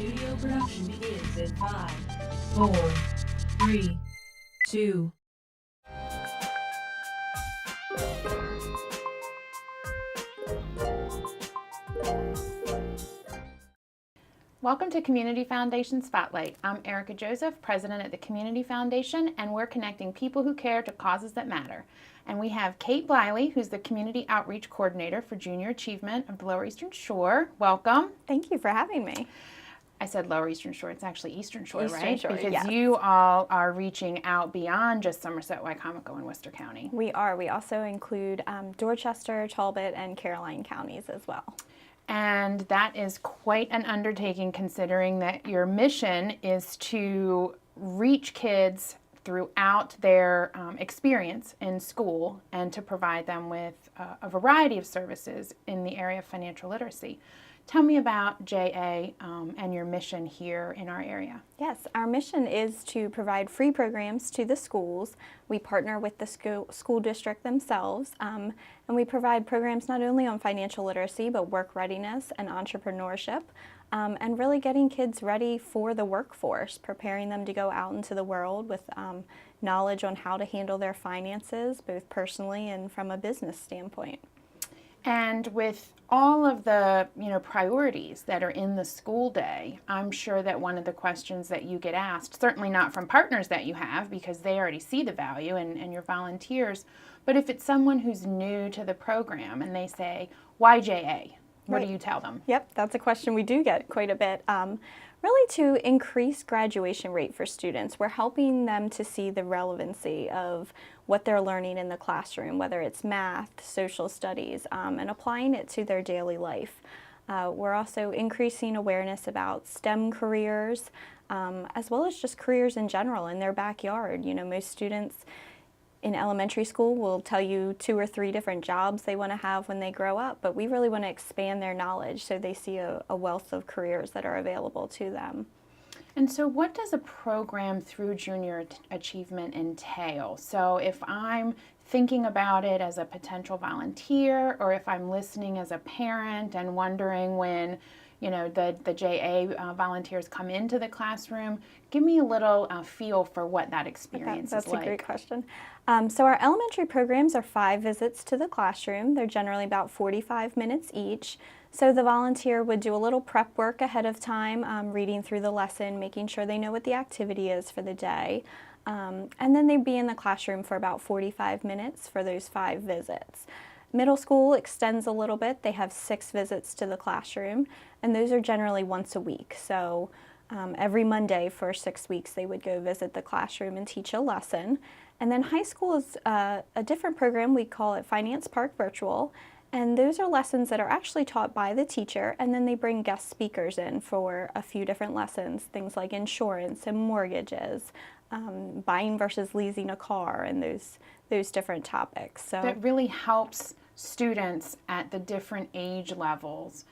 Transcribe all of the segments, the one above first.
studio production begins in 5, 4, 3, 2. Welcome to Community Foundation Spotlight. I'm Erica Joseph, president at the Community Foundation, and we're connecting people who care to causes that matter. And we have Kate Bliley, who's the Community Outreach Coordinator for Junior Achievement of the Lower Eastern Shore. Welcome. Thank you for having me. I said Lower Eastern Shore, it's actually Eastern Shore, Eastern right? Shore, because yes. you all are reaching out beyond just Somerset, Wycomico, and Worcester County. We are. We also include Dorchester, Talbot, and Caroline counties as well. And that is quite an undertaking, considering that your mission is to reach kids throughout their experience in school and to provide them with a variety of services in the area of financial literacy. Tell me about JA and your mission here in our area. Yes, our mission is to provide free programs to the schools. We partner with the school district themselves, and we provide programs not only on financial literacy, but work readiness and entrepreneurship, and really getting kids ready for the workforce, preparing them to go out into the world with knowledge on how to handle their finances, both personally and from a business standpoint. And with all of the priorities that are in the school day, I'm sure that one of the questions that you get asked, certainly not from partners that you have because they already see the value and your volunteers, but if it's someone who's new to the program and they say, why JA? What do you tell them? Yep, that's a question we do get quite a bit. Really to increase graduation rate for students. We're helping them to see the relevancy of what they're learning in the classroom, whether it's math, social studies, and applying it to their daily life. We're also increasing awareness about STEM careers, as well as just careers in general in their backyard. You know, most students in elementary school will tell you 2 or 3 different jobs they want to have when they grow up, but we really want to expand their knowledge so they see a wealth of careers that are available to them. And so what does a program through Junior Achievement entail? So if I'm thinking about it as a potential volunteer, or if I'm listening as a parent and wondering when the JA volunteers come into the classroom, give me a little feel for what that experience That's is like. That's a great question. So our elementary programs are 5 visits to the classroom. They're generally about 45 minutes each. So the volunteer would do a little prep work ahead of time, reading through the lesson, making sure they know what the activity is for the day. And then they'd be in the classroom for about 45 minutes for those 5 visits. Middle school extends a little bit. They have 6 visits to the classroom, and those are generally once a week. So every Monday for 6 weeks, they would go visit the classroom and teach a lesson. And then high school is a different program. We call it Finance Park Virtual. And those are lessons that are actually taught by the teacher, and then they bring guest speakers in for a few different lessons, things like insurance and mortgages, buying versus leasing a car, and those different topics. So that really helps students at the different age levels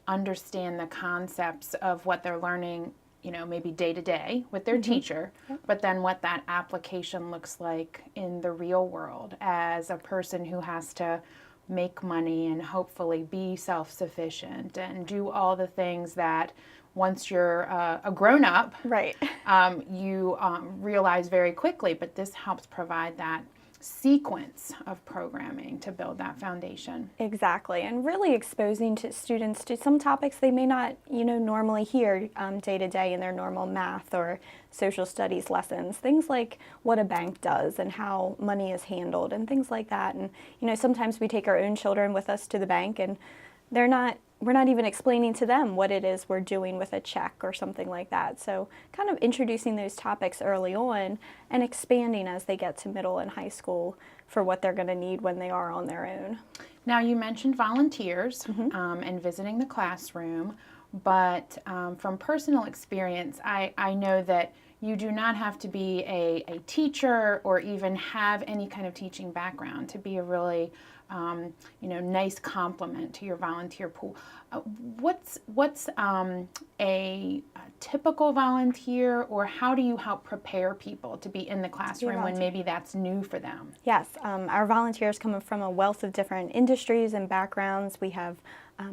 understand the concepts of what they're learning, maybe day to day with their teacher, but then what that application looks like in the real world as a person who has to make money and hopefully be self-sufficient and do all the things that once you're a grown-up, right. You realize very quickly, but this helps provide that sequence of programming to build that foundation. Exactly, and really exposing to students to some topics they may not, normally hear day to day in their normal math or social studies lessons. Things like what a bank does and how money is handled and things like that. And sometimes we take our own children with us to the bank, and we're not even explaining to them what it is we're doing with a check or something like that. So kind of introducing those topics early on and expanding as they get to middle and high school for what they're going to need when they are on their own. Now you mentioned volunteers and visiting the classroom, but from personal experience, I know that you do not have to be a teacher or even have any kind of teaching background to be a really nice complement to your volunteer pool. What's a typical volunteer, or how do you help prepare people to be in the classroom when maybe that's new for them? Yes, our volunteers come from a wealth of different industries and backgrounds. We have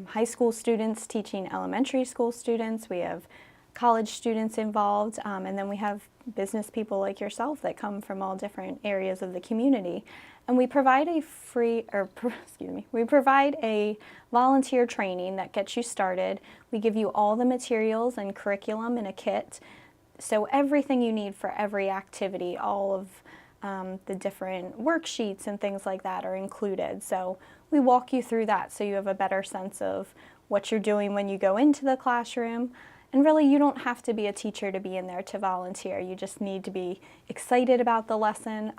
high school students teaching elementary school students. We have college students involved, and then we have business people like yourself that come from all different areas of the community. And we provide we provide a volunteer training that gets you started. We give you all the materials and curriculum in a kit. So everything you need for every activity, all of the different worksheets and things like that are included. So we walk you through that so you have a better sense of what you're doing when you go into the classroom. And really, you don't have to be a teacher to be in there to volunteer. You just need to be excited about the lesson.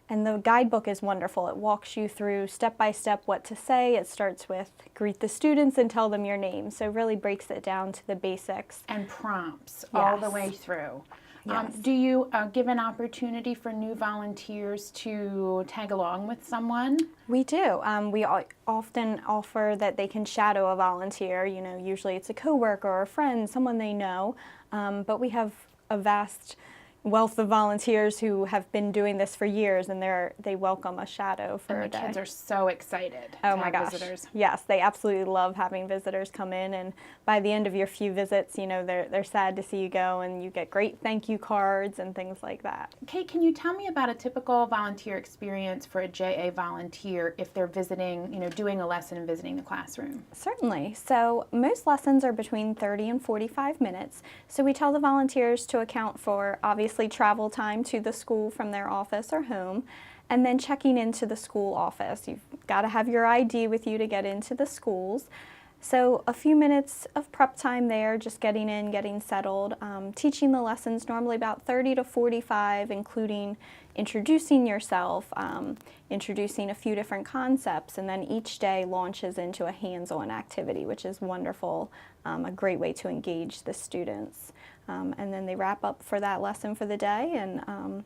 And the guidebook is wonderful. It walks you through step by step what to say. It starts with greet the students and tell them your name. So it really breaks it down to the basics. And prompts all the way through. Yes. Do you give an opportunity for new volunteers to tag along with someone? We do. We often offer that they can shadow a volunteer. Usually it's a coworker or a friend, someone they know. But we have a vast wealth of volunteers who have been doing this for years, and they welcome a shadow for a day. And the kids are so excited Oh to my have gosh. visitors. Yes, they absolutely love having visitors come in, and by the end of your few visits, they're sad to see you go, and you get great thank you cards and things like that. Kate, can you tell me about a typical volunteer experience for a JA volunteer if they're visiting, doing a lesson and visiting the classroom? Certainly. So most lessons are between 30 and 45 minutes. So we tell the volunteers to account for obviously travel time to the school from their office or home, and then checking into the school office. You've got to have your ID with you to get into the schools. So a few minutes of prep time there, just getting in, getting settled, teaching the lessons, normally about 30 to 45, including introducing yourself, introducing a few different concepts, and then each day launches into a hands-on activity, which is wonderful, a great way to engage the students. And then they wrap up for that lesson for the day, and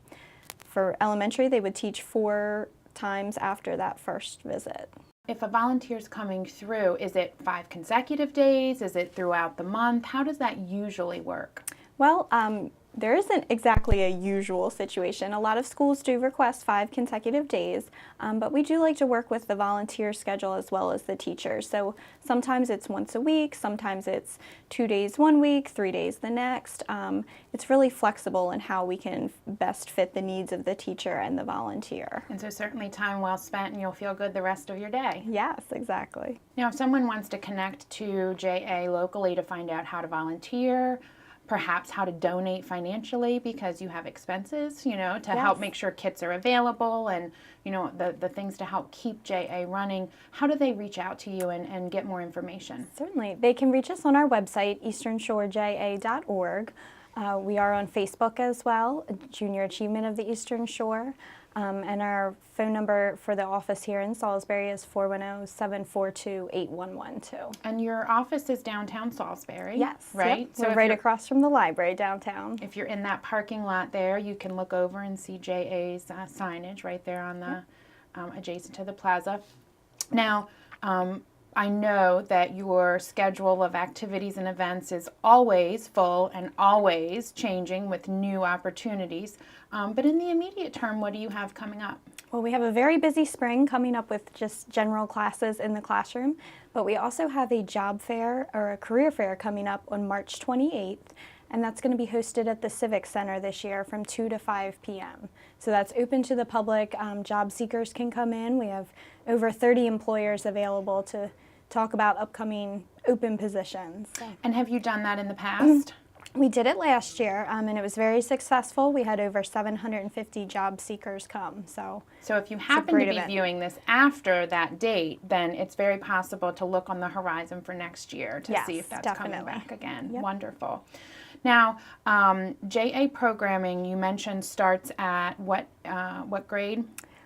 for elementary, they would teach 4 times after that first visit. If a volunteer is coming through, is it 5 consecutive days? Is it throughout the month? How does that usually work? Well, there isn't exactly a usual situation. A lot of schools do request 5 consecutive days, but we do like to work with the volunteer schedule as well as the teachers. So sometimes it's once a week, sometimes it's 2 days one week, 3 days the next. It's really flexible in how we can best fit the needs of the teacher and the volunteer. And so certainly time well spent, and you'll feel good the rest of your day. Yes, exactly. Now, if someone wants to connect to JA locally to find out how to volunteer, perhaps how to donate financially because you have expenses, to help make sure kits are available and, the things to help keep JA running, how do they reach out to you and get more information? Certainly. They can reach us on our website, easternshore.ja.org. We are on Facebook as well, Junior Achievement of the Eastern Shore. And our phone number for the office here in Salisbury is 410-742-8112. And your office is downtown Salisbury? Yes. Right? Yep. So we're right across from the library downtown. If you're in that parking lot there, you can look over and see JA's signage right there on the adjacent to the plaza. Now, I know that your schedule of activities and events is always full and always changing with new opportunities. But in the immediate term, what do you have coming up? Well, we have a very busy spring coming up with just general classes in the classroom, but we also have a job fair or a career fair coming up on March 28th, and that's going to be hosted at the Civic Center this year from 2 to 5 p.m. So that's open to the public. Job seekers can come in. We have over 30 employers available to talk about upcoming open positions. So. And have you done that in the past? We did it last year, and it was very successful. We had over 750 job seekers come. So if you happen to be viewing this after that date, then it's very possible to look on the horizon for next year to see if that's coming back again. Yep. Wonderful. Now, JA programming, you mentioned, starts at what grade?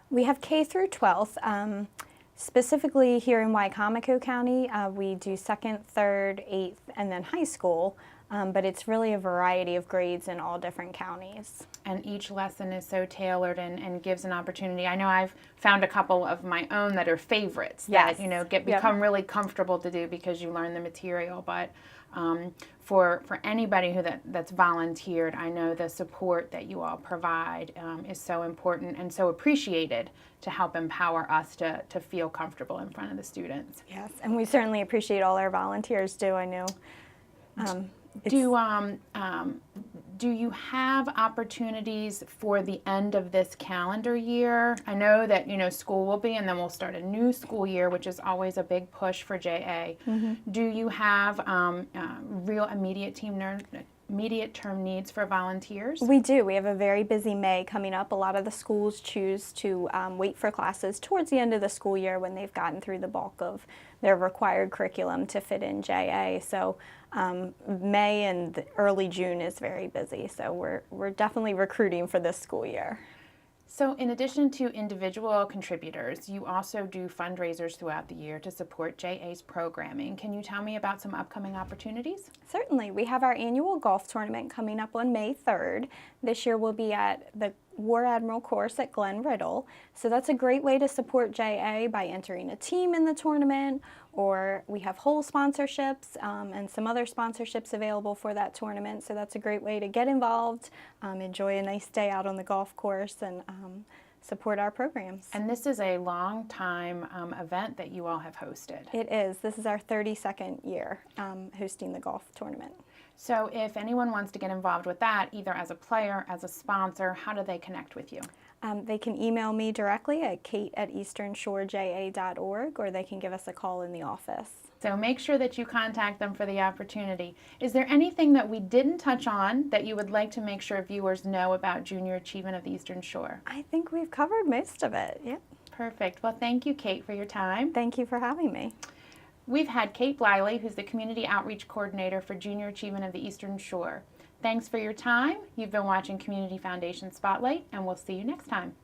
We have K through 12th. Specifically here in Wicomico County, we do 2nd, 3rd, 8th, and then high school. but it's really a variety of grades in all different counties. And each lesson is so tailored and gives an opportunity. I know I've found a couple of my own that are favorites Yes. that, you know, Yep. become really comfortable to do because you learn the material. But for anybody that's volunteered, I know the support that you all provide is so important and so appreciated to help empower us to feel comfortable in front of the students. Yes, and we certainly appreciate all our volunteers too, I know. Do you have opportunities for the end of this calendar year? I know that, you know, school will be, and then we'll start a new school year, which is always a big push for JA. Do you have real immediate term needs for volunteers? We do. We have a very busy May coming up. A lot of the schools choose to wait for classes towards the end of the school year when they've gotten through the bulk of their required curriculum to fit in JA. So May and early June is very busy. So we're definitely recruiting for this school year. So in addition to individual contributors, you also do fundraisers throughout the year to support JA's programming. Can you tell me about some upcoming opportunities? Certainly. We have our annual golf tournament coming up on May 3rd. This year we'll be at the War Admiral course at Glen Riddle. So that's a great way to support JA by entering a team in the tournament, or we have hole sponsorships and some other sponsorships available for that tournament. So that's a great way to get involved, enjoy a nice day out on the golf course, and support our programs. And this is a long time event that you all have hosted. It is. This is our 32nd year hosting the golf tournament. So if anyone wants to get involved with that, either as a player, as a sponsor, how do they connect with you? They can email me directly at kate@easternshoreja.org, or they can give us a call in the office. So make sure that you contact them for the opportunity. Is there anything that we didn't touch on that you would like to make sure viewers know about Junior Achievement of the Eastern Shore? I think we've covered most of it. Yep. Perfect. Well, thank you, Kate, for your time. Thank you for having me. We've had Kate Bliley, who's the Community Outreach Coordinator for Junior Achievement of the Eastern Shore. Thanks for your time. You've been watching Community Foundation Spotlight, and we'll see you next time.